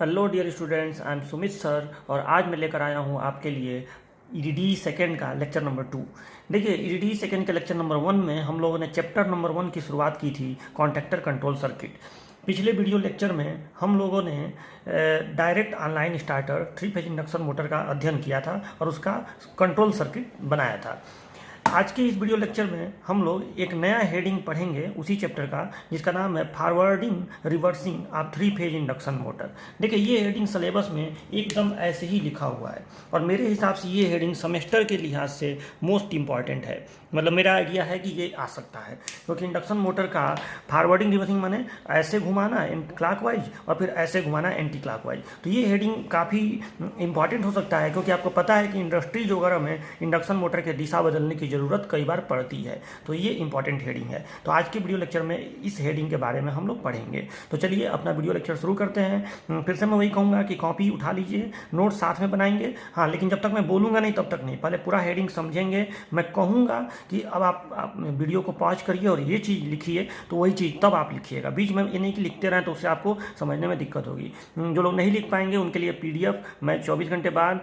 Hello dear students, I am Sumit sir और आज मैं लेकर आया हूँ आपके लिए ईडीडी सेकेंड का लेक्चर नंबर 2। देखिए, ईडीडी सेकेंड के लेक्चर नंबर 1 में हम लोगों ने चैप्टर नंबर 1 की शुरुआत की थी, कॉन्टैक्टर कंट्रोल सर्किट। पिछले वीडियो लेक्चर में हम लोगों ने direct online starter 3 phase induction motor का अध्ययन किया था और उसका कंट्रोल सर्किट बनाया था। आज के इस वीडियो लेक्चर में हम लोग एक नया हेडिंग पढ़ेंगे उसी चैप्टर का, जिसका नाम है forwarding reversing of 3 phase induction motor. देखिए, ये हेडिंग सिलेबस में एकदम ऐसे ही लिखा हुआ है और मेरे हिसाब से ये हेडिंग सेमेस्टर के लिहाज से मोस्ट इंपॉर्टेंट है। मतलब मेरा आइडिया है कि ये आ सकता है, क्योंकि इंडक्शन मोटर का फॉरवर्डिंग रिवर्सिंग माने ऐसे घुमाना क्लॉकवाइज और फिर ऐसे घुमाना एंटी क्लॉकवाइज। तो ये हेडिंग काफ़ी इंपॉर्टेंट हो सकता है, क्योंकि आपको पता है कि इंडस्ट्रीज वगैरह में इंडक्शन मोटर के दिशा बदलने की ज़रूरत कई बार पड़ती है। तो ये इंपॉर्टेंट हेडिंग है। तो आज के वीडियो लेक्चर में इस हेडिंग के बारे में हम लोग पढ़ेंगे। तो चलिए अपना वीडियो लेक्चर शुरू करते हैं। फिर से मैं वही कहूँगा कि कॉपी उठा लीजिए, नोट साथ में बनाएंगे। हाँ, लेकिन जब तक मैं बोलूँगा नहीं तब तक नहीं, पहले पूरा हेडिंग समझेंगे। मैं कहूँगा कि अब आप वीडियो को पॉज करिए और ये चीज़ लिखिए, तो वही चीज़ तब आप लिखिएगा। बीच में ये नहीं कि लिखते रहें, तो उससे आपको समझने में दिक्कत होगी। जो लोग नहीं लिख पाएंगे उनके लिए PDF मैं 24 घंटे बाद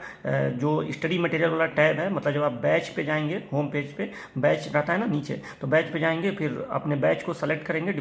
जो स्टडी मटेरियल वाला टैब है, मतलब जब आप बैच पे जाएंगे, होम पेज पे बैच रहता है ना नीचे, तो बैच पे जाएंगे, फिर अपने बैच को सेलेक्ट करेंगे,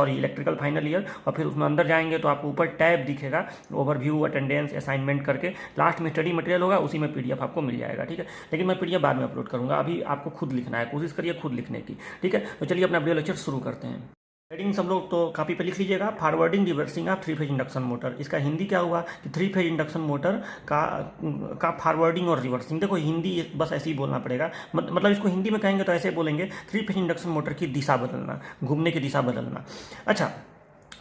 इलेक्ट्रिकल फाइनल ईयर, और फिर उसमें अंदर जाएंगे तो आपको ऊपर टैब दिखेगा, ओवरव्यू, अटेंडेंस, असाइनमेंट करके लास्ट में स्टडी मटेरियल होगा, उसी में PDF आपको मिल जाएगा। ठीक है, लेकिन मैं PDF बाद में अपलोड करूँगा, अभी आपको खुद लिखना है, कोशिश करिए खुद लिखने की। ठीक है, तो चलिए अपना वीडियो लेक्चर शुरू करते हैं। हेडिंग सब लोग तो कापी पे लिख लीजिएगा, forwarding reversing of 3 phase induction motor. इसका हिंदी क्या हुआ कि 3 फेज इंडक्शन मोटर का फॉरवर्डिंग और रिवर्सिंग। देखो, हिंदी बस ऐसे ही बोलना पड़ेगा, मतलब इसको हिंदी में कहेंगे तो ऐसे बोलेंगे, 3 फेज इंडक्शन मोटर की दिशा बदलना, घूमने की दिशा बदलना। अच्छा,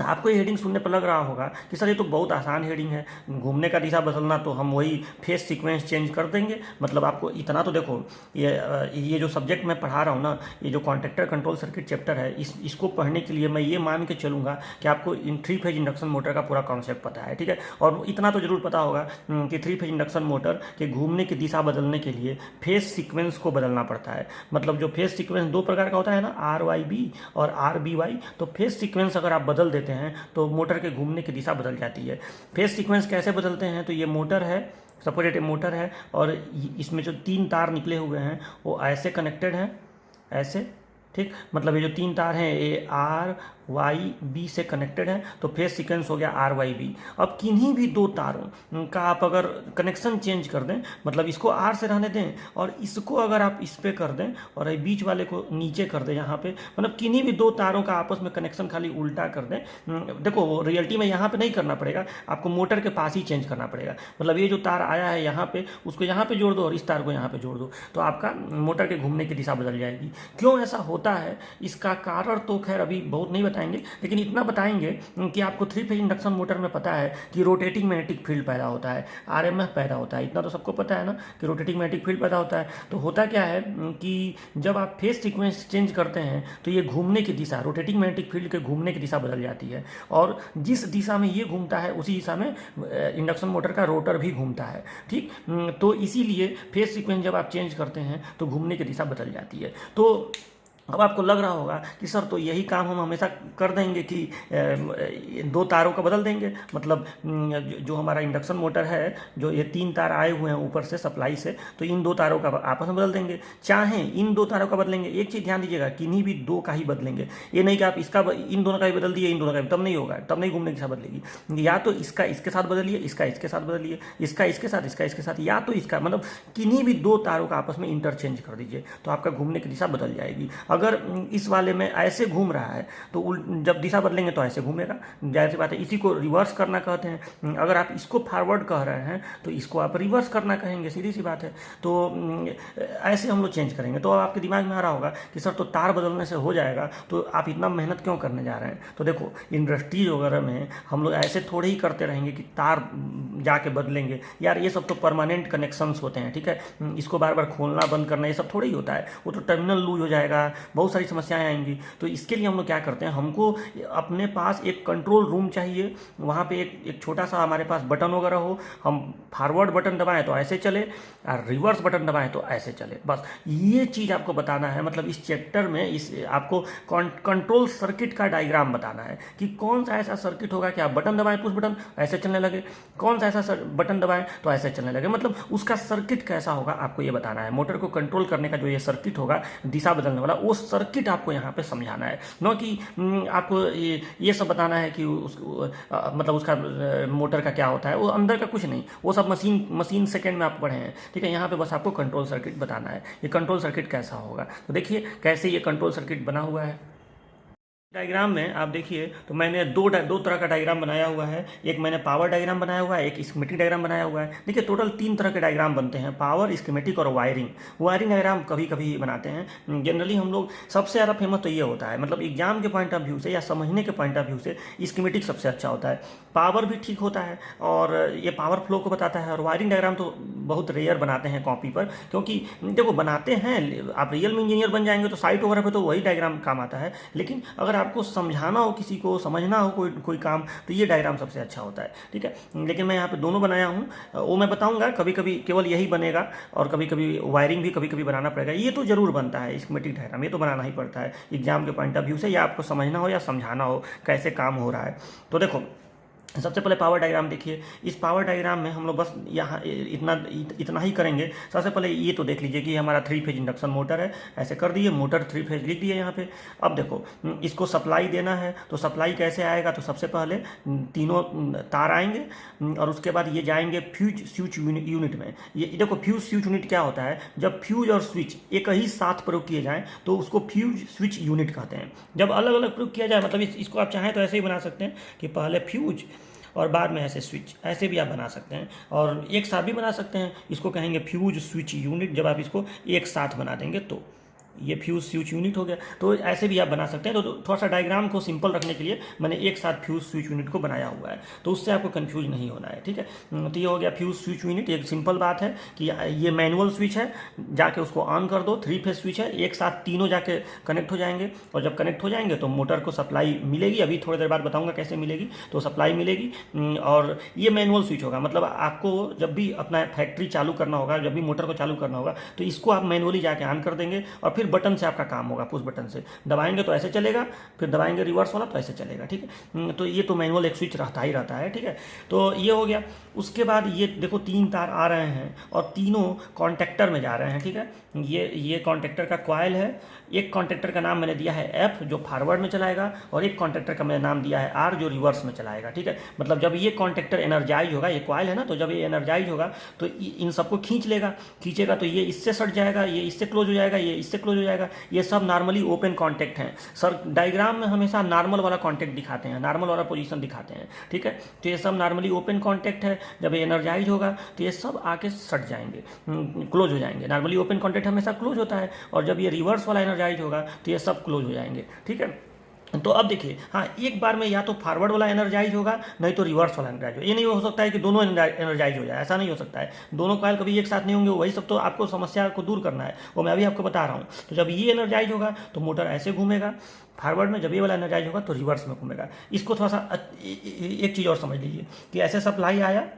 आपको ये हेडिंग सुनने पर लग रहा होगा कि सर ये तो बहुत आसान हेडिंग है, घूमने का दिशा बदलना तो हम वही फेस सीक्वेंस चेंज कर देंगे। मतलब आपको इतना तो देखो, ये जो सब्जेक्ट मैं पढ़ा रहा हूँ ना, ये जो कॉन्टैक्टर कंट्रोल सर्किट चैप्टर है, इसको पढ़ने के लिए मैं ये मान के चलूँगा कि आपको इन 3 फेज इंडक्शन मोटर का पूरा कॉन्सेप्ट पता है। ठीक है, और इतना तो जरूर पता होगा कि 3 फेज इंडक्शन मोटर के घूमने की दिशा बदलने के लिए फेस सीक्वेंस को बदलना पड़ता है। मतलब जो फेस सीक्वेंस 2 प्रकार का होता है ना, RYB और RBY। तो फेस सीक्वेंस अगर आप बदल देते हैं तो मोटर के घूमने की दिशा बदल जाती है। फेस सीक्वेंस कैसे बदलते हैं? तो ये मोटर है, सपोज ये मोटर है, और इसमें जो 3 तार निकले हुए हैं वो ऐसे कनेक्टेड हैं, ऐसे। ठीक, मतलब ये जो 3 तार हैं ये RYB से कनेक्टेड है, तो फेस सीक्वेंस हो गया RYB। अब किन्हीं भी 2 तारों का आप अगर कनेक्शन चेंज कर दें, मतलब इसको R से रहने दें और इसको अगर आप इस पे कर दें और बीच वाले को नीचे कर दें यहाँ पे, मतलब किन्हीं भी 2 तारों का आपस में कनेक्शन खाली उल्टा कर दें। देखो, रियलिटी में यहाँ पे नहीं करना पड़ेगा, आपको मोटर के पास ही चेंज करना पड़ेगा। मतलब ये जो तार आया है यहाँ पे, उसको यहाँ पे जोड़ दो और इस तार को यहाँ पे जोड़ दो, तो आपका मोटर के घूमने की दिशा बदल जाएगी। क्यों ऐसा होता है, इसका कारण तो खैर अभी बहुत नहीं बताएंगे, लेकिन इतना बताएंगे कि आपको 3 फेज इंडक्शन मोटर में पता है कि रोटेटिंग मैग्नेटिक फील्ड पैदा होता है, RMF पैदा होता है। इतना तो सबको पता है ना कि रोटेटिंग मैग्नेटिक फील्ड पैदा होता है। तो होता क्या है कि जब आप फेज सीक्वेंस चेंज करते हैं तो ये घूमने की दिशा, रोटेटिंग मैग्नेटिक फील्ड के घूमने की दिशा बदल जाती है, और जिस दिशा में ये घूमता है उसी दिशा में इंडक्शन मोटर का रोटर भी घूमता है। ठीक, तो इसीलिए फेज सीक्वेंस जब आप चेंज करते हैं तो घूमने की दिशा बदल जाती है। तो अब आपको लग रहा होगा कि सर तो यही काम हम हमेशा कर देंगे कि 2 तारों का बदल देंगे। मतलब जो हमारा इंडक्शन मोटर है, जो ये 3 तार आए हुए हैं ऊपर से सप्लाई से, तो इन 2 तारों का आपस में बदल देंगे। चाहे इन 2 तारों का बदलेंगे, एक चीज़ ध्यान दीजिएगा, किन्हीं भी 2 का ही बदलेंगे। ये नहीं कि आप इन दोनों का ही बदल दिए, इन दोनों का, तब नहीं होगा, तब नहीं घूमने की दिशा बदलेगी। या तो इसका इसके साथ बदलिए, इसका इसके साथ बदलिए, इसका इसके साथ, इसका इसके साथ, या तो इसका, मतलब किन्हीं भी 2 तारों का आपस में इंटरचेंज कर दीजिए, तो आपका घूमने की दिशा बदल जाएगी। अगर इस वाले में ऐसे घूम रहा है तो जब दिशा बदलेंगे तो ऐसे घूमेगा, जाहिर सी बात है। इसी को रिवर्स करना कहते हैं। अगर आप इसको फॉरवर्ड कह रहे हैं तो इसको आप रिवर्स करना कहेंगे, सीधी सी बात है। तो ऐसे हम लोग चेंज करेंगे। तो अब आपके दिमाग में आ रहा होगा कि सर तो तार बदलने से हो जाएगा, तो आप इतना मेहनत क्यों करने जा रहे हैं? तो देखो, इंडस्ट्रीज वगैरह में हम लोग ऐसे थोड़े ही करते रहेंगे कि तार जाके बदलेंगे। यार ये सब तो परमानेंट कनेक्शंस होते हैं। ठीक है, इसको बार बार खोलना बंद करना ये सब थोड़ा ही होता है। वो तो टर्मिनल लूज हो जाएगा, बहुत सारी समस्याएं आएंगी। तो इसके लिए हम लोग क्या करते हैं, हमको अपने पास एक कंट्रोल रूम चाहिए, वहाँ पे एक छोटा सा हमारे पास बटन वगैरह हो, हम फॉरवर्ड बटन दबाएं तो ऐसे चले और रिवर्स बटन दबाएं तो ऐसे चले। बस ये चीज़ आपको बताना है, मतलब इस चैप्टर में इस आपको कंट्रोल सर्किट का डायग्राम बताना है कि कौन सा ऐसा सर्किट होगा कि आप बटन दबाएं पुश बटन ऐसे चलने लगे, कौन सा ऐसा बटन दबाएं तो ऐसे चलने लगे, मतलब उसका सर्किट कैसा होगा आपको ये बताना है। मोटर को कंट्रोल करने का जो ये सर्किट होगा दिशा बदलने वाला, वो सर्किट आपको यहाँ पे समझाना है, न कि आपको ये सब बताना है कि मतलब उसका मोटर का क्या होता है, वो अंदर का कुछ नहीं, वो सब मशीन सेकंड में आप पढ़े हैं, ठीक है। यहाँ पे बस आपको कंट्रोल सर्किट बताना है, ये कंट्रोल सर्किट कैसा होगा। तो देखिए कैसे ये कंट्रोल सर्किट बना हुआ है। डायग्राम में आप देखिए तो मैंने दो तरह का डायग्राम बनाया हुआ है, एक मैंने पावर डायग्राम बनाया हुआ है, एक स्कीमेटिक डायग्राम बनाया हुआ है। देखिए टोटल 3 तरह के डायग्राम बनते हैं, पावर, स्कीमेटिक और वायरिंग डायग्राम कभी कभी बनाते हैं। जनरली हम लोग सबसे ज़्यादा फेमस तो ये होता है, मतलब एग्जाम के पॉइंट ऑफ व्यू से या समझने के पॉइंट ऑफ व्यू से स्कीमेटिक सबसे अच्छा होता है। पावर भी ठीक होता है और ये पावर फ्लो को बताता है, और वायरिंग डायग्राम तो बहुत रेयर बनाते हैं कॉपी पर, क्योंकि देखो बनाते हैं, आप रियल में इंजीनियर बन जाएंगे तो साइट वगैरह पे तो वही डायग्राम काम आता है, लेकिन अगर आपको समझाना हो, किसी को समझना हो कोई काम, तो ये डायग्राम सबसे अच्छा होता है, ठीक है। लेकिन मैं यहाँ पे दोनों बनाया हूँ, वो मैं बताऊँगा, कभी कभी केवल यही बनेगा और कभी कभी वायरिंग भी कभी कभी बनाना पड़ेगा। ये तो जरूर बनता है स्कीमेटिक डायग्राम, ये तो बनाना ही पड़ता है एग्जाम के पॉइंट ऑफ व्यू से, या आपको समझना हो या समझाना हो कैसे काम हो रहा है। तो देखो सबसे पहले पावर डायग्राम देखिए। इस पावर डायग्राम में हम लोग बस यहाँ इतना ही करेंगे। सबसे पहले ये तो देख लीजिए कि हमारा 3 फेज इंडक्शन मोटर है, ऐसे कर दिए, मोटर 3 फेज लिख दिए यहाँ पे। अब देखो इसको सप्लाई देना है, तो सप्लाई कैसे आएगा, तो सबसे पहले तीनों तार आएंगे और उसके बाद ये जाएंगे फ्यूज स्विच यूनिट में। ये देखो फ्यूज स्विच यूनिट क्या होता है, जब फ्यूज और स्विच एक ही साथ प्रयोग किए जाएँ तो उसको फ्यूज स्विच यूनिट कहते हैं। जब अलग अलग प्रयोग किया जाए, मतलब इसको आप चाहें तो ऐसे ही बना सकते हैं कि पहले फ्यूज और बाद में ऐसे स्विच, ऐसे भी आप बना सकते हैं, और एक साथ भी बना सकते हैं। इसको कहेंगे फ्यूज स्विच यूनिट। जब आप इसको एक साथ बना देंगे तो ये फ्यूज स्विच यूनिट हो गया। तो ऐसे भी आप बना सकते हैं। तो थोड़ा सा डायग्राम को सिंपल रखने के लिए मैंने एक साथ फ्यूज स्विच यूनिट को बनाया हुआ है, तो उससे आपको कंफ्यूज नहीं होना है, ठीक है। तो ये हो गया फ्यूज स्विच यूनिट। एक सिंपल बात है कि ये मैनुअल स्विच है, जाके उसको ऑन कर दो, 3 फेज स्विच है, एक साथ तीनों जाके कनेक्ट हो जाएंगे, और जब कनेक्ट हो जाएंगे तो मोटर को सप्लाई मिलेगी। अभी थोड़ी देर बाद बताऊंगा कैसे मिलेगी, तो सप्लाई मिलेगी। और ये मैनुअल स्विच होगा, मतलब आपको जब भी अपना फैक्ट्री चालू करना होगा, जब भी मोटर को चालू करना होगा, तो इसको आप मैनुअली जाके ऑन कर देंगे, और फिर बटन से आपका काम होगा, पुश बटन से दबाएंगे तो ऐसे चलेगा, फिर दबाएंगे रिवर्स वाला तो ऐसे चलेगा, ठीक है। तो ये तो मैनुअल एक स्विच रहता है, ठीक है। तो ये हो गया। उसके बाद ये देखो 3 तार आ रहे हैं और तीनों कॉन्टेक्टर में जा रहे हैं, ठीक है। ये कॉन्टेक्टर का कॉइल है। एक कॉन्टेक्टर का नाम मैंने दिया है एफ, जो फॉरवर्ड में चलाएगा, और एक कॉन्टेक्टर का मैंने नाम दिया है आर, जो रिवर्स में चलाएगा, ठीक है। मतलब जब ये कॉन्टेक्टर एनर्जाइज होगा, ये कॉइल है ना, तो जब ये एनर्जाइज होगा तो इन सबको खींचेगा, तो ये इससे सट जाएगा, ये इससे क्लोज हो जाएगा, ये इससे क्लोज हो जाएगा। ये सब नॉर्मली ओपन कॉन्टैक्ट हैं सर। डायग्राम में हमेशा नॉर्मल वाला कॉन्टैक्ट दिखाते हैं, नॉर्मल वाला पोजीशन दिखाते हैं, ठीक है। तो ये सब नॉर्मली ओपन कॉन्टैक्ट है। जब ये एनर्जाइज होगा तो ये सब आके सट जाएंगे, क्लोज हो जाएंगे। नॉर्मली ओपन कॉन्टैक्ट हमेशा क्लोज होता है, और जब ये रिवर्स वाला एनर्जाइज होगा तो ये सब क्लोज हो जाएंगे, ठीक है। तो अब देखिए, हाँ, एक बार में या तो फॉरवर्ड वाला एनर्जाइज होगा, नहीं तो रिवर्स वाला एनर्जाइज होगा। ये नहीं हो सकता है कि दोनों एनर्जाइज हो जाए, ऐसा नहीं हो सकता है। दोनों कॉइल कभी एक साथ नहीं होंगे, वही सब तो आपको समस्या को दूर करना है, वो मैं अभी आपको बता रहा हूँ। तो जब ये एनर्जाइज होगा तो मोटर ऐसे घूमेगा फॉरवर्ड में, जब ये वाला एनर्जाइज होगा तो रिवर्स में घूमेगा। इसको थोड़ा सा एक चीज़ और समझ लीजिए कि ऐसे सप्लाई आया,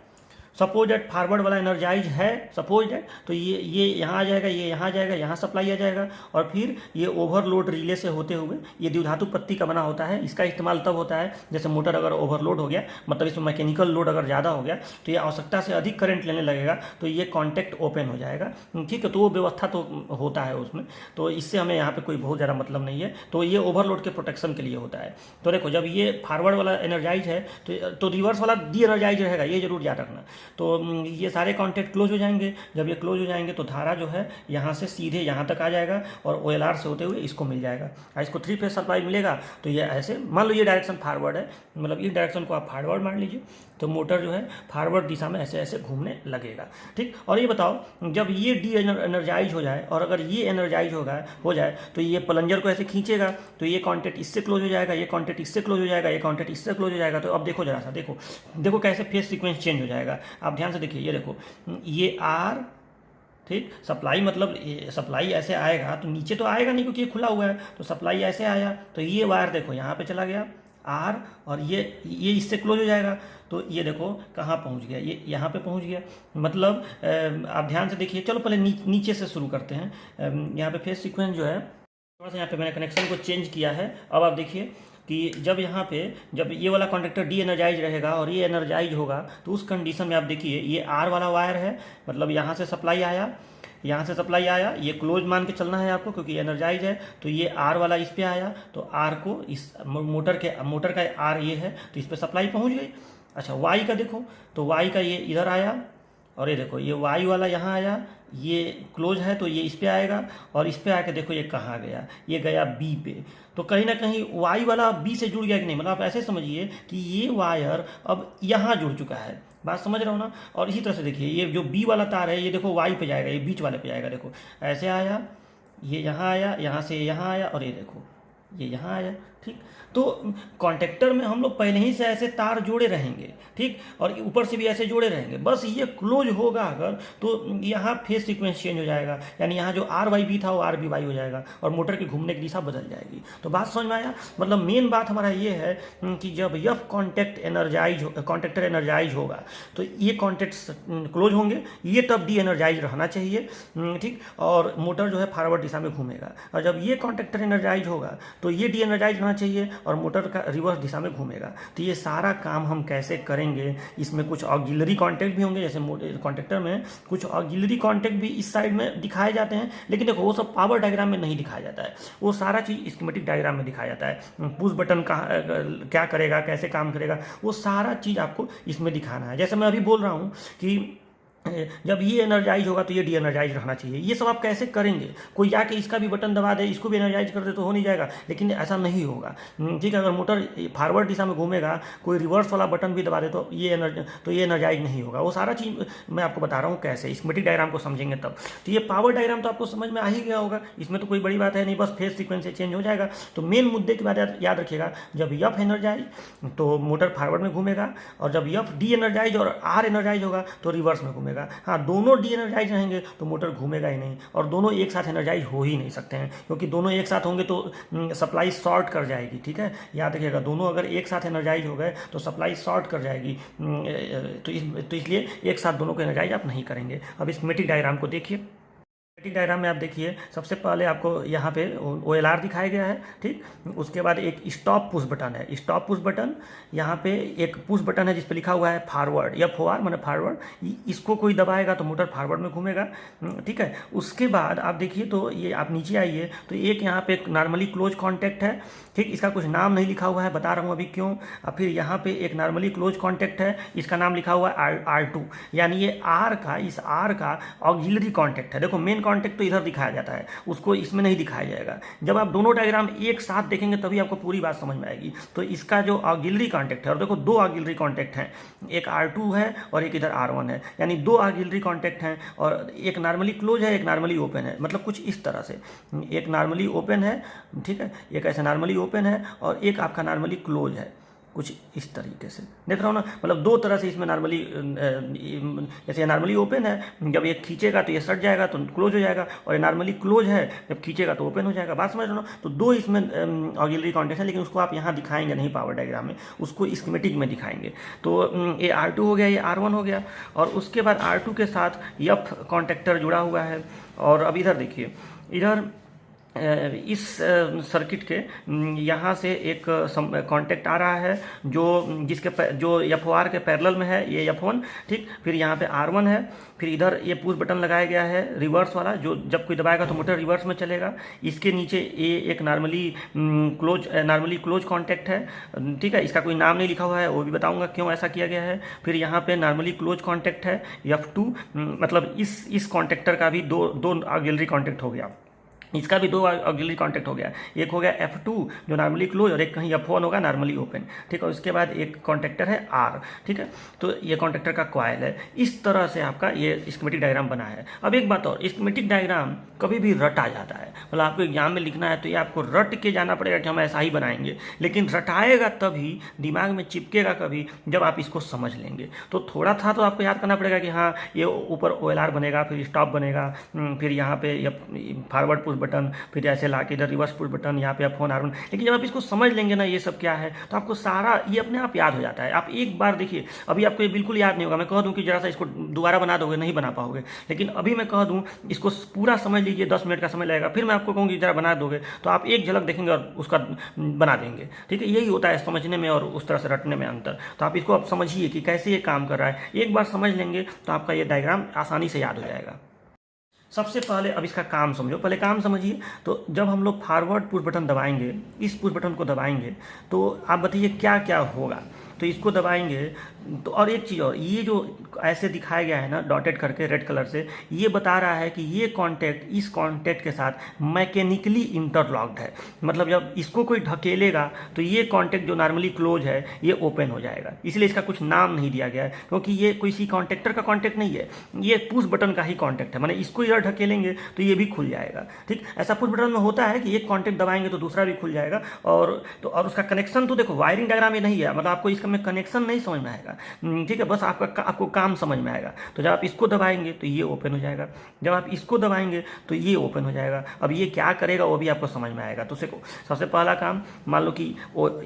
सपोज दैट फॉरवर्ड वाला एनर्जाइज है, सपोज दैट, तो ये यहाँ आ जाएगा, ये यहाँ जाएगा, यहाँ सप्लाई आ जाएगा, और फिर ये ओवरलोड रिले से होते हुए, ये द्विधातु पत्ती का बना होता है। इसका इस्तेमाल तब होता है जैसे मोटर अगर ओवरलोड हो गया, मतलब इसमें मैकेनिकल लोड अगर ज़्यादा हो गया, तो ये आवश्यकता से अधिक करंट लेने लगेगा, तो ये कॉन्टैक्ट ओपन हो जाएगा, ठीक है। तो वो व्यवस्था तो होता है उसमें, तो इससे हमें यहाँ पर कोई बहुत ज़्यादा मतलब नहीं है। तो ये ओवरलोड के प्रोटेक्शन के लिए होता है। तो देखो जब ये फॉरवर्ड वाला एनर्जाइज है तो रिवर्स वाला डी एनर्जाइज रहेगा, ये जरूर याद रखना। तो ये सारे कॉन्टैक्ट क्लोज हो जाएंगे। जब ये क्लोज हो जाएंगे तो धारा जो है यहाँ से सीधे यहाँ तक आ जाएगा, और OLR से होते हुए इसको मिल जाएगा, और इसको 3 फेज सप्लाई मिलेगा। तो ये ऐसे मान लो ये डायरेक्शन फॉरवर्ड है, मतलब इस डायरेक्शन को आप फॉरवर्ड मान लीजिए, तो मोटर जो है फॉरवर्ड दिशा में ऐसे ऐसे घूमने लगेगा, ठीक। और ये बताओ जब ये डी एनर्जाइज हो जाए, और अगर ये एनर्जाइज हो जाए तो ये प्लंजर को ऐसे खींचेगा, तो ये कॉन्टैक्ट इससे क्लोज हो जाएगा, ये कॉन्टैक्ट इससे क्लोज हो जाएगा, ये कॉन्टैक्ट इससे क्लोज हो जाएगा। तो अब देखो जरा सा, देखो कैसे फेज सीक्वेंस चेंज हो जाएगा। आप ध्यान से देखिए, ये देखो, ये आर, ठीक। सप्लाई मतलब सप्लाई ऐसे आएगा तो नीचे तो आएगा नहीं क्योंकि ये खुला हुआ है, तो सप्लाई ऐसे आया तो ये वायर देखो यहाँ पे चला गया आर, और ये इससे क्लोज हो जाएगा, तो ये देखो कहाँ पहुँच गया, ये यहाँ पे पहुँच गया। मतलब आप ध्यान से देखिए, चलो पहले नीचे से शुरू करते हैं। यहाँ पे फेज सीक्वेंस जो है, थोड़ा सा यहाँ पे मैंने कनेक्शन को चेंज किया है। अब आप देखिए कि जब यहाँ पे जब ये वाला कॉन्डक्टर डी एनर्जाइज रहेगा और ये एनर्जाइज होगा, तो उस कंडीशन में आप देखिए ये आर वाला वायर है, मतलब यहाँ से सप्लाई आया, यहाँ से सप्लाई आया, ये क्लोज मान के चलना है आपको क्योंकि एनर्जाइज है, तो ये आर वाला इस पे आया, तो आर को इस मोटर का आर ये है, तो इस पे सप्लाई पहुँच गई। अच्छा वाई का देखो, तो वाई का ये इधर आया, और ये देखो ये वाई वाला यहाँ आया, ये क्लोज है तो ये इस पे आएगा, और इस पे आके देखो ये कहाँ गया, ये गया बी पे। तो कहीं ना कहीं वाई वाला बी से जुड़ गया कि नहीं, मतलब आप ऐसे समझिए कि ये वायर अब यहाँ जुड़ चुका है, बात समझ रहे हो ना। और इसी तरह से देखिए ये जो बी वाला तार है ये देखो वाई पे जाएगा, ये बीच वाले पे जाएगा, देखो ऐसे आया, ये यहाँ आया, यहाँ से यहाँ आया, और ये देखो ये यहाँ आया, ठीक। तो कॉन्टेक्टर में हम लोग पहले ही से ऐसे तार जोड़े रहेंगे, ठीक, और ऊपर से भी ऐसे जोड़े रहेंगे, बस ये क्लोज होगा अगर तो यहाँ फेज सीक्वेंस चेंज हो जाएगा, यानी यहाँ जो आर वाई बी था वो आर बी वाई हो जाएगा, और मोटर की घूमने की दिशा बदल जाएगी। तो बात समझ में आया। मतलब मेन बात हमारा ये है कि जब यह कॉन्टेक्टर एनर्जाइज होगा तो ये कॉन्टेक्ट क्लोज होंगे, ये तब डी एनर्जाइज रहना चाहिए, ठीक, और मोटर जो है फॉरवर्ड दिशा में घूमेगा। और जब ये कॉन्टेक्टर एनर्जाइज होगा तो ये डी एनर्जाइज रहना चाहिए और मोटर का रिवर्स दिशा में घूमेगा। तो ये सारा काम हम कैसे करेंगे, इसमें कुछ ऑक्सिलरी कॉन्टैक्ट भी होंगे, जैसे कॉन्टैक्टर में कुछ ऑक्सिलरी कॉन्टैक्ट भी इस साइड में दिखाए जाते हैं, लेकिन देखो वो सब पावर डायग्राम में नहीं दिखाया जाता है, वो सारा चीज़ स्कीमेटिक डायग्राम में दिखाया जाता है। पुश बटन क्या करेगा, कैसे काम करेगा, वो सारा चीज़ आपको इसमें दिखाना है। जैसे मैं अभी बोल रहा हूँ कि जब ये एनर्जाइज होगा तो ये डी एनर्जाइज रहना चाहिए, ये सब आप कैसे करेंगे। कोई जाके इसका भी बटन दबा दे, इसको भी एनर्जाइज कर दे तो हो नहीं जाएगा, लेकिन ऐसा नहीं होगा, ठीक है। अगर मोटर फॉरवर्ड दिशा में घूमेगा, कोई रिवर्स वाला बटन भी दबा दे तो ये एनर्जाइज नहीं होगा। वो सारा चीज़ मैं आपको बता रहा हूँ कैसे, स्कीमेटिक डायग्राम को समझेंगे तब। तो ये पावर डायग्राम तो आपको समझ में आ ही गया होगा, इसमें तो कोई बड़ी बात है नहीं, बस फेज सीक्वेंस से चेंज हो जाएगा। तो मेन मुद्दे की बात याद रखिएगा, जब यफ एनर्जाइज तो मोटर फॉरवर्ड में घूमेगा, और जब यफ डी एनर्जाइज और आर एनर्जाइज होगा तो रिवर्स में घूमेगा। हाँ, दोनों डी एनर्जाइज रहेंगे तो मोटर घूमेगा ही नहीं, और दोनों एक साथ एनर्जाइज हो ही नहीं सकते हैं, क्योंकि दोनों एक साथ होंगे तो सप्लाई शॉर्ट कर जाएगी, ठीक है। याद रखिएगा, दोनों अगर एक साथ एनर्जाइज हो गए तो सप्लाई शॉर्ट कर जाएगी, तो इसलिए एक साथ दोनों को एनर्जाइज आप नहीं करेंगे। अब स्कीमेटिक डायग्राम को देखिए। स्कीमेटिक डायग्राम में आप देखिए, सबसे पहले आपको यहाँ पे OLR दिखाया गया है, ठीक। उसके बाद एक स्टॉप पुश बटन है, स्टॉप पुश बटन, यहाँ पे एक पुश बटन है जिस पे लिखा हुआ है फॉरवर्ड, FOR माने फॉरवर्ड, इसको कोई दबाएगा तो मोटर फॉरवर्ड में घूमेगा, ठीक है। उसके बाद आप देखिए तो ये आप नीचे आइए तो एक यहाँ पे नॉर्मली क्लोज कॉन्टैक्ट है, ठीक, इसका कुछ नाम नहीं लिखा हुआ है, बता रहा हूँ अभी क्यों। अब फिर यहाँ पे एक नॉर्मली क्लोज कॉन्टैक्ट है, इसका नाम लिखा हुआ है R2, यानी ये इस R का ऑक्सिलरी कॉन्टैक्ट है। देखो मेन कॉन्टैक्ट तो इधर दिखाया जाता है, उसको इसमें नहीं दिखाया जाएगा। जब आप दोनों डायग्राम एक साथ देखेंगे तभी आपको पूरी बात समझ में आएगी। तो इसका जो ऑक्सिलरी कॉन्टैक्ट है, और देखो दो ऑक्सिलरी कॉन्टैक्ट हैं, एक R2 है और एक इधर R1 है, यानी दो ऑक्सिलरी कॉन्टैक्ट हैं, और एक नॉर्मली क्लोज है, एक नॉर्मली ओपन है। मतलब कुछ इस तरह से, एक नॉर्मली ओपन है, ठीक है, एक ऐसा नॉर्मली ओपन है, और एक आपका नॉर्मली क्लोज है, कुछ इस तरीके से देख रहा हूँ ना। मतलब दो तरह से इसमें नॉर्मली, जैसे नॉर्मली ओपन है, जब ये खींचेगा तो ये सट जाएगा तो क्लोज हो जाएगा, और ये नॉर्मली क्लोज है, जब खींचेगा तो ओपन हो जाएगा। बात समझ रहे हो ना। तो दो इसमें ऑक्सिलरी कॉन्टैक्ट है, लेकिन उसको आप यहाँ दिखाएंगे नहीं पावर डायग्राम में, उसको स्कीमेटिक में दिखाएंगे। तो ये R2 हो गया, ये R1 हो गया, और उसके बाद R2 के साथ यफ कॉन्टैक्टर जुड़ा हुआ है। और अब इधर देखिए, इधर इस सर्किट के यहाँ से एक कांटेक्ट आ रहा है जो FOR के पैरेलल में है, ये F1, ठीक। फिर यहाँ पे R1 है, फिर इधर ये पुश बटन लगाया गया है रिवर्स वाला, जो जब कोई दबाएगा तो मोटर रिवर्स में चलेगा। इसके नीचे ये एक नॉर्मली क्लोज कांटेक्ट है, ठीक है। इसका कोई नाम नहीं लिखा हुआ है, वो भी बताऊंगा क्यों ऐसा किया गया है। फिर यहाँ पे नॉर्मली क्लोज कांटेक्ट है F2, मतलब इस कांटेक्टर का भी दो ऑक्सिलरी कांटेक्ट हो गया। इसका भी दो ऑक्सिलरी कॉन्टैक्ट हो गया, एक हो गया F2 जो नॉर्मली क्लोज और एक कहीं F1 होगा नॉर्मली ओपन, ठीक है। उसके बाद एक कॉन्टैक्टर है R, ठीक है। तो ये कॉन्टैक्टर का कॉइल है। इस तरह से आपका ये स्कीमेटिक डायग्राम बना है। अब एक बात और, स्कीमेटिक डायग्राम कभी भी रट आ जाता है, मतलब आपको एग्जाम में लिखना है तो ये आपको रट के जाना पड़ेगा कि हम ऐसा ही बनाएंगे, लेकिन रटाएगा तभी, दिमाग में चिपकेगा कभी जब आप इसको समझ लेंगे। तो थोड़ा था तो आपको याद करना पड़ेगा कि हाँ ये ऊपर OLR बनेगा, फिर स्टॉप बनेगा, फिर यहाँ पे फॉरवर्ड पुश बटन, फिर ऐसे ला के इधर रिवर्स पुश बटन, यहाँ पे F1 R1। लेकिन जब आप इसको समझ लेंगे ना ये सब क्या है, तो आपको सारा ये अपने आप याद हो जाता है। आप एक बार देखिए, अभी आपको ये बिल्कुल याद नहीं होगा, मैं कह दूं कि जरा सा इसको दोबारा बना दोगे, नहीं बना पाओगे, लेकिन अभी मैं कह दूं इसको पूरा समझ लीजिए, 10 मिनट का समय लगेगा, फिर मैं आपको कहूँगी जरा बना दोगे तो आप एक झलक देखेंगे और उसका बना देंगे, ठीक है। यही होता है समझने में और उस तरह से रटने में अंतर। तो आप इसको आप समझिए कि कैसे ये काम कर रहा है, एक बार समझ लेंगे तो आपका ये डायग्राम आसानी से याद हो जाएगा। सबसे पहले अब इसका काम समझो, पहले काम समझिए। तो जब हम लोग फॉरवर्ड पुश बटन दबाएंगे, इस पुश बटन को दबाएंगे, तो आप बताइए क्या क्या होगा। तो इसको दबाएंगे तो, और एक चीज़ और, ये जो ऐसे दिखाया गया है ना डॉटेड करके रेड कलर से, ये बता रहा है कि ये कॉन्टैक्ट इस कॉन्टैक्ट के साथ मैकेनिकली इंटरलॉक्ड है। मतलब जब इसको कोई ढकेलेगा तो ये कॉन्टैक्ट जो नॉर्मली क्लोज है ये ओपन हो जाएगा, इसलिए इसका कुछ नाम नहीं दिया गया है, क्योंकि ये किसी कॉन्टैक्टर का कॉन्टैक्ट नहीं है, ये पुश बटन का ही कॉन्टैक्ट है। माने इसको इधर ढकेलेंगे तो ये भी खुल जाएगा, ठीक। ऐसा पुश बटन में होता है कि एक कॉन्टैक्ट दबाएंगे तो दूसरा भी खुल जाएगा, और उसका कनेक्शन तो देखो वायरिंग डायग्राम ये नहीं है, मतलब आपको इसका में कनेक्शन नहीं समझ में आएगा, ठीक है, बस आपको काम समझ में आएगा। तो जब आप इसको दबाएंगे तो ये ओपन हो जाएगा, जब आप इसको दबाएंगे तो ये ओपन हो जाएगा। अब ये क्या करेगा वो भी आपको समझ में आएगा। तो सबसे पहला काम, मान लो कि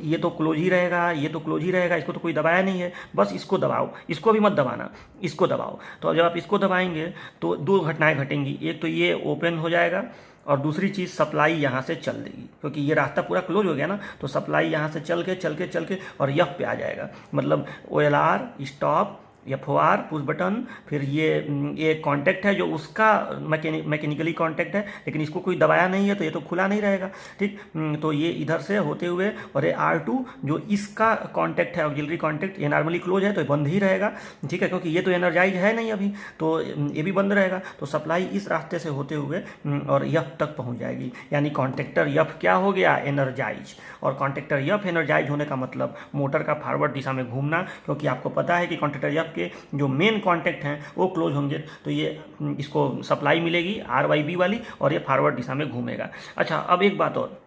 ये तो क्लोज ही रहेगा, ये तो क्लोज ही रहेगा, इसको तो कोई दबाया नहीं है, बस इसको दबाओ, इसको भी मत दबाना, इसको दबाओ। तो जब आप इसको दबाएंगे तो दो घटनाएं घटेंगी, एक तो ये ओपन हो जाएगा और दूसरी चीज़ सप्लाई यहाँ से चल देगी, क्योंकि ये रास्ता पूरा क्लोज हो गया ना, तो सप्लाई यहाँ से चल के और यह पे आ जाएगा। मतलब OLR stop, F4 push button, फिर ये कॉन्टैक्ट है जो उसका मैकेनिकली कॉन्टैक्ट है, लेकिन इसको कोई दबाया नहीं है तो ये तो खुला नहीं रहेगा, ठीक। तो ये इधर से होते हुए, और ये R2 जो इसका कॉन्टैक्ट है ऑक्सिलरी कॉन्टैक्ट, ये नॉर्मली क्लोज है तो ये बंद ही रहेगा, ठीक है, क्योंकि ये तो एनर्जाइज है नहीं अभी, तो ये भी बंद रहेगा। तो सप्लाई इस रास्ते से होते हुए और F तक पहुँच जाएगी, यानी कॉन्टैक्टर F क्या हो गया, एनर्जाइज। और कॉन्टैक्टर F एनर्जाइज होने का मतलब मोटर का फॉरवर्ड दिशा में घूमना, क्योंकि आपको पता है कि कॉन्टैक्टर F के जो मेन कॉन्टैक्ट हैं वो क्लोज होंगे, तो ये इसको सप्लाई मिलेगी RYB वाली और ये फॉरवर्ड दिशा में घूमेगा। अच्छा, अब एक बात और,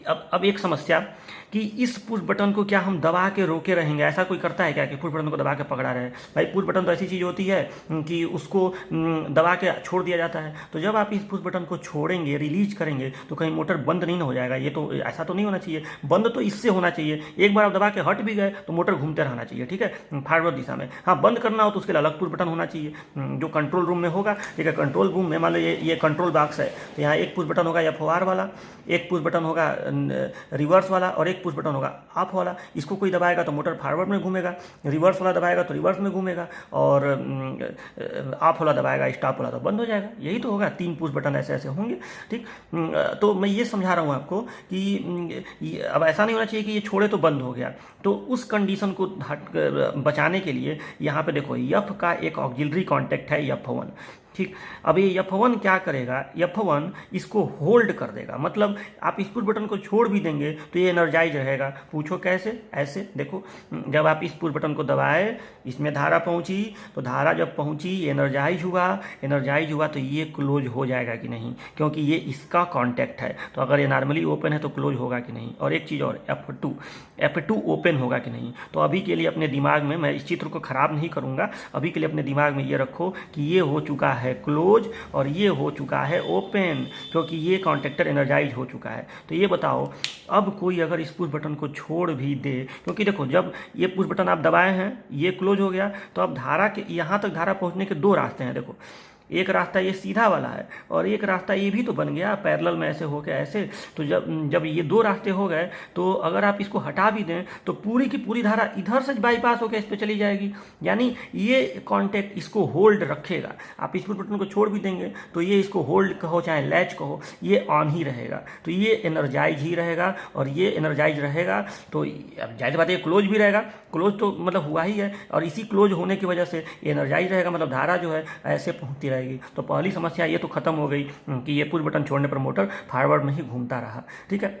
अब एक समस्या कि इस पुश बटन को क्या हम दबा के रोके रहेंगे? ऐसा कोई करता है क्या कि पुश बटन को दबा के पकड़ा रहे? भाई पुश बटन तो ऐसी चीज़ होती है कि उसको दबा के छोड़ दिया जाता है। तो जब आप इस पुश बटन को छोड़ेंगे, रिलीज करेंगे, तो कहीं मोटर बंद नहीं ना हो जाएगा। ये तो ऐसा तो नहीं होना चाहिए, बंद तो इससे होना चाहिए, एक बार आप दबा के हट भी गए तो मोटर घूमते रहना चाहिए, ठीक है, फॉरवर्ड दिशा में। हाँ, बंद करना हो तो उसके लिए अलग पुश बटन होना चाहिए जो कंट्रोल रूम में होगा, ठीक है। कंट्रोल रूम में मान लो ये कंट्रोल बॉक्स है, तो यहाँ एक पुश बटन होगा F4 वाला, एक पुश बटन होगा रिवर्स वाला, और एक पुश बटन होगा ऑफ वाला। इसको कोई दबाएगा तो मोटर फॉरवर्ड में घूमेगा, रिवर्स वाला दबाएगा तो रिवर्स में घूमेगा, और ऑफ वाला दबाएगा, स्टॉप वाला तो बंद हो जाएगा। यही तो होगा, 3 पुश बटन ऐसे ऐसे होंगे, ठीक। तो मैं ये समझा रहा हूँ आपको कि अब ऐसा नहीं होना चाहिए कि ये छोड़े तो बंद हो गया। तो उस कंडीशन को बचाने के लिए यहाँ पे देखो F का एक ऑक्सिलरी कॉन्टैक्ट है F1, ठीक। अब ये F1 क्या करेगा, F1 इसको होल्ड कर देगा, मतलब आप इस पुश बटन को छोड़ भी देंगे तो ये एनर्जाइज रहेगा। पूछो कैसे? ऐसे देखो, जब आप इस पुश बटन को दबाए, इसमें धारा पहुंची, तो धारा जब पहुंची एनर्जाइज हुआ तो ये क्लोज हो जाएगा कि नहीं, क्योंकि ये इसका कॉन्टैक्ट है। तो अगर ये नॉर्मली ओपन है तो क्लोज होगा कि नहीं। और एक चीज़ और, F2 ओपन होगा कि नहीं। तो अभी के लिए अपने दिमाग में, मैं इस चित्र को ख़राब नहीं करूँगा, अभी के लिए अपने दिमाग में ये रखो कि ये हो चुका है क्लोज और ये हो चुका है ओपन, क्योंकि ये कॉन्टैक्टर एनर्जाइज हो चुका है। तो ये बताओ, अब कोई अगर इस पुश बटन को छोड़ भी दे, क्योंकि देखो जब ये पुश बटन आप दबाए हैं, ये क्लोज हो गया, तो अब धारा के यहाँ तक धारा पहुँचने के 2 रास्ते हैं। देखो, एक रास्ता ये सीधा वाला है और एक रास्ता ये भी तो बन गया पैरेलल में, ऐसे होके ऐसे। तो जब ये 2 रास्ते हो गए, तो अगर आप इसको हटा भी दें तो पूरी की पूरी धारा इधर से बाईपास होकर इस पर चली जाएगी, यानी ये कॉन्टैक्ट इसको होल्ड रखेगा। आप इस बटन को छोड़ भी देंगे तो ये इसको होल्ड कहो चाहे लैच कहो, ये ऑन ही रहेगा, तो ये एनर्जाइज ही रहेगा। और ये एनर्जाइज रहेगा तो जाहिर बात है क्लोज भी रहेगा, क्लोज तो मतलब हुआ ही है, और इसी क्लोज होने की वजह से एनर्जाइज रहेगा, मतलब धारा जो है ऐसे पहुँचती रहेगी। जाएगी। तो पहली समस्या ये तो ख़त्म हो गई कि ये पुश बटन छोड़ने पर मोटर फॉरवर्ड में ही घूमता रहा। ठीक है,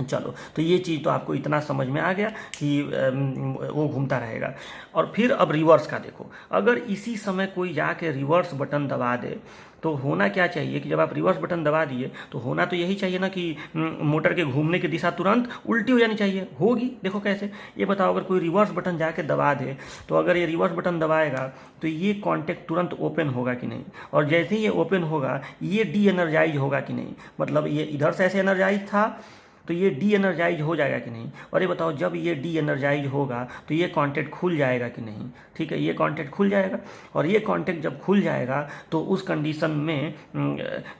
चलो, तो ये चीज़ तो आपको इतना समझ में आ गया कि वो घूमता रहेगा। और फिर अब रिवर्स का देखो, अगर इसी समय कोई जाके रिवर्स बटन दबा दे तो होना क्या चाहिए कि जब आप रिवर्स बटन दबा दिए तो होना तो यही चाहिए ना कि मोटर के घूमने की दिशा तुरंत उल्टी हो जानी चाहिए। होगी, देखो कैसे, ये बताओ, अगर कोई रिवर्स बटन जाके दबा दे तो अगर ये रिवर्स बटन दबाएगा तो ये कॉन्टैक्ट तुरंत ओपन होगा कि नहीं, और जैसे ही ये ओपन होगा ये डी एनर्जाइज होगा कि नहीं, मतलब ये इधर से ऐसे एनर्जाइज था तो ये डी एनर्जाइज हो जाएगा कि नहीं। और ये बताओ, जब ये डी एनर्जाइज होगा तो ये कॉन्टैक्ट खुल जाएगा कि नहीं। ठीक है, ये कॉन्टैक्ट खुल जाएगा, और ये कॉन्टैक्ट जब खुल जाएगा तो उस कंडीशन में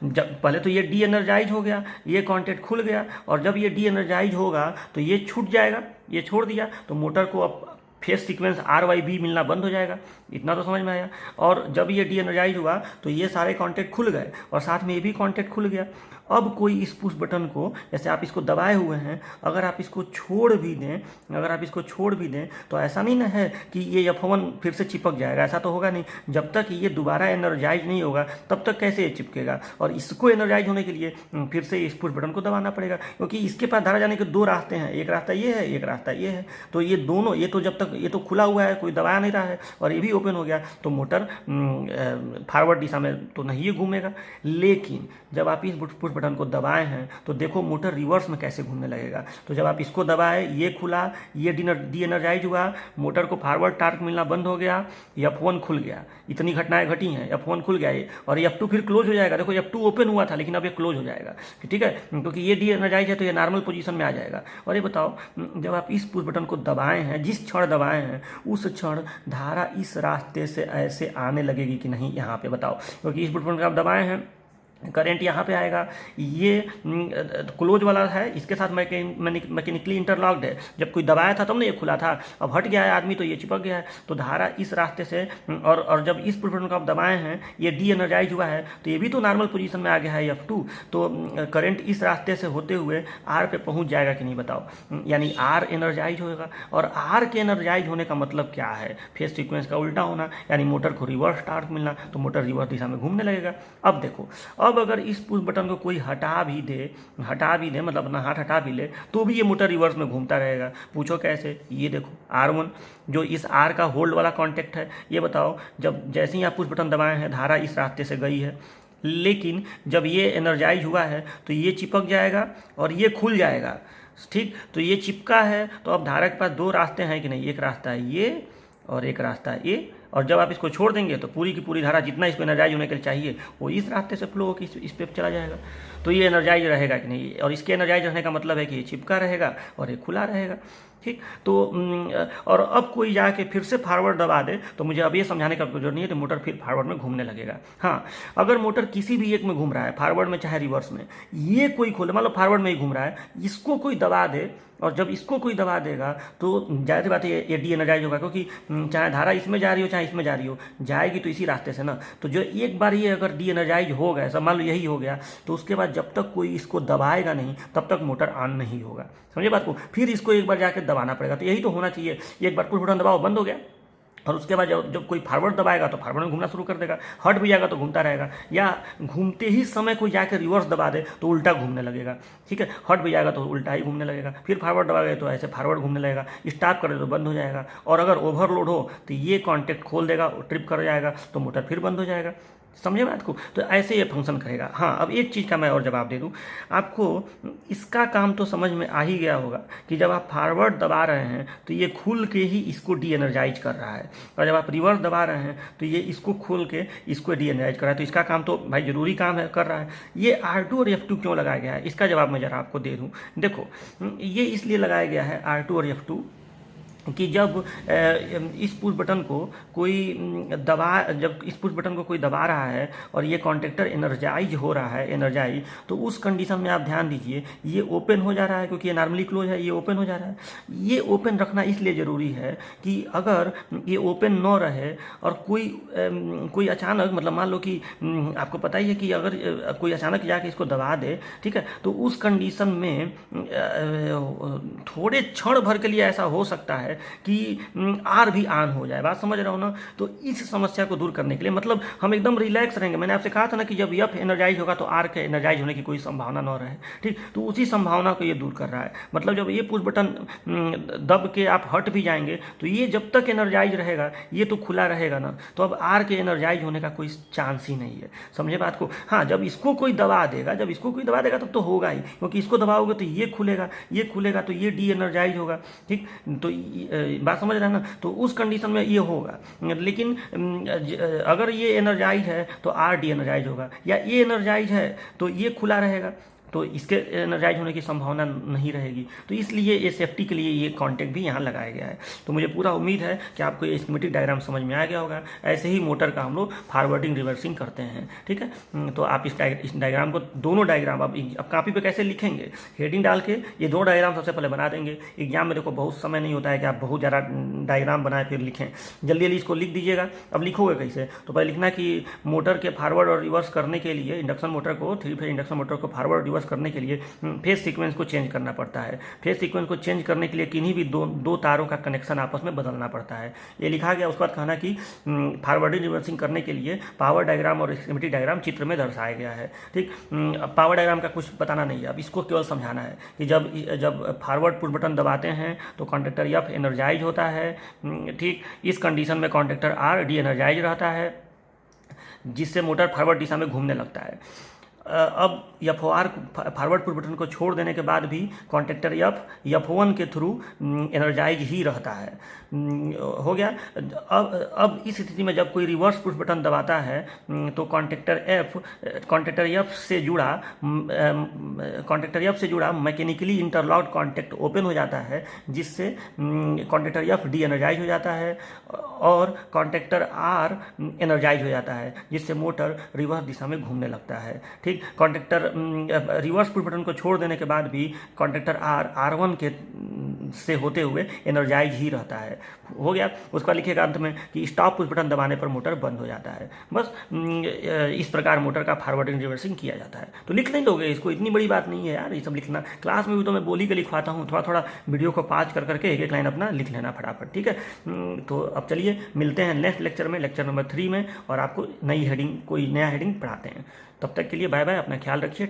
जब पहले तो ये डी एनर्जाइज हो गया, ये कॉन्टैक्ट खुल गया, और जब ये डी एनर्जाइज होगा तो ये छूट जाएगा, ये छोड़ दिया तो मोटर को अब फेस सीक्वेंस RYB मिलना बंद हो जाएगा। इतना तो समझ में आया। और जब ये डी एनर्जाइज हुआ तो ये सारे कॉन्टैक्ट खुल गए और साथ में ये भी कॉन्टैक्ट खुल गया। अब कोई इस पुश बटन को, जैसे आप इसको दबाए हुए हैं, अगर आप इसको छोड़ भी दें तो ऐसा नहीं ना है कि ये F1 फिर से चिपक जाएगा, ऐसा तो होगा नहीं। जब तक ये दोबारा एनर्जाइज नहीं होगा तब तक कैसे ये चिपकेगा, और इसको एनर्जाइज होने के लिए फिर से इस पुश बटन को दबाना पड़ेगा, क्योंकि इसके पास धारा जाने के दो रास्ते हैं, एक रास्ता ये है, एक रास्ता ये है। तो ये दोनों, ये तो जब तक ये तो खुला हुआ है, कोई दबाया नहीं रहा है, और ये भी ओपन हो गया तो मोटर फॉरवर्ड दिशा में तो नहीं ये घूमेगा। लेकिन जब आप इस पुश बटन को दबाए हैं तो देखो मोटर रिवर्स में कैसे घूमने लगेगा। तो जब आप इसको दबाए, ये खुला, ये डी एनर्जाइज हुआ, मोटर को फॉरवर्ड टार्क मिलना बंद हो गया, F1 खुल गया। इतनी घटनाएं घटी हैं, F1 खुल गया ये, और F2 फिर क्लोज हो जाएगा। देखो F2 ओपन हुआ था लेकिन अब ये क्लोज हो जाएगा, ठीक है, क्योंकि ये डी एनर्जाइज है तो ये नॉर्मल पोजीशन में आ जाएगा। और ये बताओ, जब आप इस पुश बटन को दबाए हैं, जिस क्षण दबाए हैं उस क्षण धारा इस रास्ते से ऐसे आने लगेगी कि नहीं, यहाँ पे बताओ, क्योंकि इस पुश बटन को आप दबाए हैं, करंट यहाँ पे आएगा, ये क्लोज वाला है, इसके साथ मैकेनिकली इंटरलॉक्ड है। जब कोई दबाया था तब ना ये खुला था, अब हट गया है आदमी तो ये चिपक गया है, तो धारा इस रास्ते से, और जब इस पुश बटन को आप दबाए हैं, ये डी एनर्जाइज हुआ है तो ये भी तो नॉर्मल पोजीशन में आ गया है F2, तो करंट इस रास्ते से होते हुए R पे पहुँच जाएगा कि नहीं बताओ, यानी R एनर्जाइज होगा। और R के एनर्जाइज होने का मतलब क्या है, फेज सीक्वेंस का उल्टा होना, यानी मोटर को रिवर्स टार्क मिलना, तो मोटर रिवर्स दिशा में घूमने लगेगा। अब देखो, अब अगर इस पुश बटन को कोई हटा भी दे, मतलब अपना हाथ हटा भी ले, तो भी ये मोटर रिवर्स में घूमता रहेगा। पूछो कैसे, ये देखो R1 जो इस R का होल्ड वाला कॉन्टैक्ट है, ये बताओ, जब जैसे ही आप पुश बटन दबाए हैं धारा इस रास्ते से गई है, लेकिन जब ये एनर्जाइज हुआ है तो ये चिपक जाएगा और ये खुल जाएगा। ठीक, तो ये चिपका है तो अब धारा के पास दो रास्ते हैं कि नहीं, एक रास्ता है ये और एक रास्ता है ये, और जब आप इसको छोड़ देंगे तो पूरी की पूरी धारा जितना इसको एनर्जाइज होने के लिए चाहिए वो इस रास्ते से फ्लो होकर इस पे चला जाएगा। तो ये एनर्जाइज रहेगा कि नहीं, और इसके एनर्जाइज रहने का मतलब है कि ये चिपका रहेगा और ये खुला रहेगा। ठीक, तो और अब कोई जाके फिर से फॉरवर्ड दबा दे तो मुझे अब ये समझाने का जरूरत नहीं है, तो मोटर फिर फॉरवर्ड में घूमने लगेगा। हाँ, अगर मोटर किसी भी एक में घूम रहा है, फॉरवर्ड में चाहे रिवर्स में, ये कोई खोले, मान लो फॉरवर्ड में ही घूम रहा है, इसको कोई दबा दे, और जब इसको कोई दबा देगा तो जाहिर बात है ये डी एनर्जाइज होगा, क्योंकि चाहे धारा इसमें जा रही हो चाहे इसमें जा रही हो, जाएगी तो इसी रास्ते से ना। तो जो एक बार ये अगर डी एनर्जाइज हो गया, सब मान लो यही हो गया, तो उसके बाद जब तक कोई इसको दबाएगा नहीं तब तक मोटर ऑन नहीं होगा। समझे बात को, फिर इसको एक बार जाकर दबाना पड़ेगा। तो यही तो होना चाहिए, एक बार पुश बटन दबाओ, बंद हो गया, और उसके बाद जब कोई फॉरवर्ड दबाएगा तो फॉरवर्ड में घूमना शुरू कर देगा, हट भी जाएगा तो घूमता रहेगा, या घूमते ही समय कोई जाकर रिवर्स दबा दे तो उल्टा घूमने लगेगा। ठीक है, हट भी जाएगा तो उल्टा ही घूमने लगेगा, फिर फॉरवर्ड दबाएगा तो ऐसे फॉरवर्ड घूमने लगेगा, स्टॉप कर दे तो बंद हो जाएगा, और अगर ओवरलोड हो तो ये कॉन्टैक्ट खोल देगा, ट्रिप कर जाएगा तो मोटर फिर बंद हो जाएगा। समझे बात को, तो ऐसे ये फंक्शन करेगा। हाँ, अब एक चीज़ का मैं और जवाब दे दूँ आपको, इसका काम तो समझ में आ ही गया होगा कि जब आप फॉरवर्ड दबा रहे हैं तो ये खुल के ही इसको डी एनर्जाइज कर रहा है, और जब आप रिवर्स दबा रहे हैं तो ये इसको खोल के इसको डी एनर्जाइज कर रहा है। तो इसका काम तो भाई जरूरी काम है, कर रहा है। ये R2 और F2 क्यों लगाया गया है, इसका जवाब मैं ज़रा आपको दे दूँ। देखो, ये इसलिए लगाया गया है R2 और F2 कि जब इस पुश बटन को कोई जब इस पुश बटन को कोई दबा रहा है और ये कॉन्टैक्टर एनर्जाइज हो रहा है, तो उस कंडीशन में आप ध्यान दीजिए, ये ओपन हो जा रहा है, क्योंकि ये नॉर्मली क्लोज है, ये ओपन हो जा रहा है। ये ओपन रखना इसलिए ज़रूरी है कि अगर ये ओपन न रहे और कोई अचानक, मतलब मान लो कि आपको पता ही है कि अगर कोई अचानक जाके इसको दबा दे, ठीक है, तो उस कंडीशन में थोड़े क्षण भर के लिए ऐसा हो सकता है कि आर भी ऑन हो जाए। बात समझ रहे हो ना? तो इस समस्या को दूर करने के लिए मतलब हम एकदम रिलैक्स रहेंगे। मैंने आपसे कहा था ना कि जब एफ एनर्जाइज होगा तो आर के एनर्जाइज होने की कोई संभावना न रहे, ठीक? तो उसी संभावना को ये दूर कर रहा है। मतलब जब ये पुश बटन दब के आप हट भी जाएंगे तो ये जब तक एनर्जाइज रहेगा, ये तो खुला रहेगा ना, तो अब आर के एनर्जाइज होने का कोई चांस ही नहीं है। समझे बात को? हाँ, जब इसको कोई दबा देगा, जब इसको कोई दबा देगा तब तो होगा ही, क्योंकि इसको दबाओगे तो ये खुलेगा, ये खुलेगा तो ये डी एनर्जाइज होगा, ठीक? तो बात समझ रहे हैं ना? तो उस कंडीशन में ये होगा। लेकिन अगर ये एनर्जाइज है तो आर डी एनर्जाइज होगा, या ये एनर्जाइज है तो ये खुला रहेगा, तो इसके एनर्जाइज होने की संभावना नहीं रहेगी। तो इसलिए ये सेफ्टी के लिए ये कॉन्टैक्ट भी यहाँ लगाया गया है। तो मुझे पूरा उम्मीद है कि आपको ये स्कीमेटिक डायग्राम समझ में आ गया होगा। ऐसे ही मोटर का हम लोग फॉरवर्डिंग रिवर्सिंग करते हैं, ठीक है? तो आप इस डायग्राम को, दोनों डायग्राम अब कापी पे कैसे लिखेंगे, हेडिंग डाल के ये दो डायग्राम सबसे पहले बना देंगे। एग्जाम में देखो बहुत समय नहीं होता है कि आप बहुत ज़्यादा डायग्राम बनाए फिर लिखें, जल्दी जल्दी इसको लिख दीजिएगा। अब लिखोगे कैसे? तो पहले लिखना कि मोटर के फॉरवर्ड और रिवर्स करने के लिए, इंडक्शन मोटर को, 3 फेज इंडक्शन मोटर को फॉरवर्ड रिवर्स करने के लिए फेज सीक्वेंस को चेंज करना पड़ता है। फेज सीक्वेंस को चेंज करने के लिए किन्हीं भी दो तारों का कनेक्शन आपस में बदलना पड़ता है, ये लिखा गया। उसके बाद कहना कि फॉरवर्डिंग रिवर्सिंग करने के लिए पावर डायग्राम और स्कीमेटिक डायग्राम चित्र में दर्शाया गया है, ठीक? पावर डायग्राम का कुछ बताना नहीं है, अब इसको केवल समझाना है कि जब फॉरवर्ड पुश बटन दबाते हैं तो कॉन्टैक्टर एफ एनर्जाइज होता है, ठीक? इस कंडीशन में कॉन्टैक्टर आर डी एनर्जाइज रहता है, जिससे मोटर फॉरवर्ड दिशा में घूमने लगता है। अब F4 फॉरवर्ड पुश बटन को छोड़ देने के बाद भी कॉन्टैक्टर F1 के थ्रू एनर्जाइज ही रहता है। हो गया। अब इस स्थिति में जब कोई रिवर्स पुश बटन दबाता है तो कॉन्टैक्टर F से जुड़ा मैकेनिकली इंटरलॉक्ड कॉन्टैक्ट ओपन हो जाता है, जिससे कॉन्टैक्टर F डी एनर्जाइज हो जाता है और कॉन्टैक्टर R एनर्जाइज हो जाता है, जिससे मोटर रिवर्स दिशा में घूमने लगता है, ठीक? कॉन्टैक्टर रिवर्स पुश बटन को छोड़ देने के बाद भी कॉन्टैक्टर R1 के से होते हुए एनर्जाइज ही रहता है। हो गया। उसका लिखेगा अंत में कि स्टॉप पुश बटन दबाने पर मोटर बंद हो जाता है। बस इस प्रकार मोटर का फॉरवर्डिंग रिवर्सिंग किया जाता है। तो लिख नहीं लोगे इसको, इतनी बड़ी बात नहीं है यार ये सब लिखना। क्लास में भी तो मैं बोली के लिखवाता हूँ, थोड़ा थोड़ा वीडियो को पाज कर करके एक एक लाइन अपना लिख लेना फटाफट, ठीक है? तो अब चलिए मिलते हैं नेक्स्ट लेक्चर में, लेक्चर नंबर 3 में, और आपको कोई नया हेडिंग पढ़ाते हैं। तब तक के लिए बाय बाय, अपना ख्याल रखिए।